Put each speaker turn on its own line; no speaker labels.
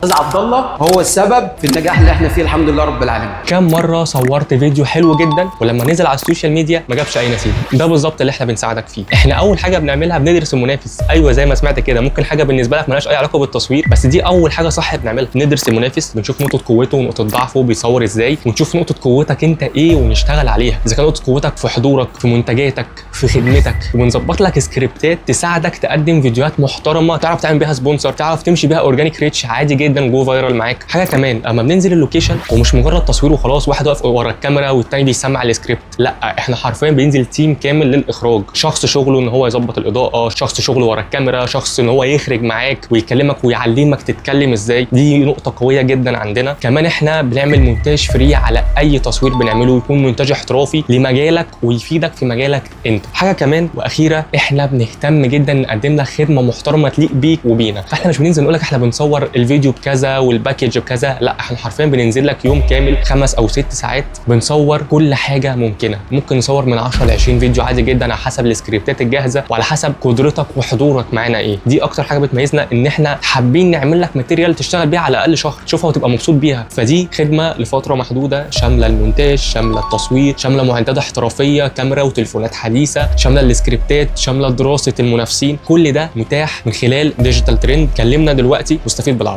استاذ عبد الله هو السبب في النجاح اللي احنا فيه الحمد لله رب العالمين.
كم مره صورت فيديو حلو جدا ولما نزل على السوشيال ميديا ما جابش اي نتيجه. ده بالظبط اللي احنا بنساعدك فيه. احنا اول حاجه بنعملها بندرس المنافس. ايوه زي ما سمعت كده، ممكن حاجه بالنسبه لك مالهاش اي علاقه بالتصوير، بس دي اول حاجه صح بنعملها. ندرس المنافس، بنشوف نقطه قوته ونقطه ضعفه بيصور ازاي، ونشوف نقطه قوتك انت ايه ونشتغل عليها. اذا كان نقطه قوتك في حضورك، في منتجاتك، في خدمتك، ونظبط لك سكريبتات تساعدك تقدم فيديوهات محترمه تعرف تعمل بيها سبونسر، تعرف تمشي بيها اورجانيك ريتش عادي جدا جو فايرال معاك. حاجه كمان، اما بننزل اللوكيشن ومش مجرد تصوير وخلاص، واحد واقف ورا الكاميرا والتاني بيسمع السكريبت، لا احنا حرفيا بينزل تيم كامل للاخراج. شخص شغله ان هو يظبط الاضاءه، شخص شغله ورا الكاميرا، شخص ان هو يخرج معاك ويكلمك ويعلمك تتكلم ازاي. دي نقطه قويه جدا عندنا. كمان احنا بنعمل مونتاج فري على اي تصوير بنعمله، يكون مونتاج احترافي لمجالك ويفيدك في مجالك انت. حاجه كمان واخيره، احنا بنهتم جدا نقدم لك خدمه محترمه تليق بيك وبينا. فاحنا مش بننزل نقول لك احنا بنصور الفيديو بكذا والباكج بكذا، لا احنا حرفيا بننزل لك يوم كامل 5 أو 6 ساعات بنصور كل حاجه ممكنه. ممكن نصور من 10 ل 20 فيديو عادي جدا على حسب السكريبتات الجاهزه وعلى حسب قدرتك وحضورك معانا ايه. دي اكتر حاجه بتميزنا، ان احنا حابين نعمل لك ماتيريال تشتغل بيها على الاقل شهر، تشوفها وتبقى مبسوط بيها. فدي خدمه لفتره محدوده شامله المونتاج، شامله التصوير، شامله معدات احترافيه، كاميرا وتليفونات حديثه، شامله السكريبتات، شامله دراسه المنافسين. كل ده متاح من خلال ديجيتال ترند. كلمنا دلوقتي واستفيد بالعرض.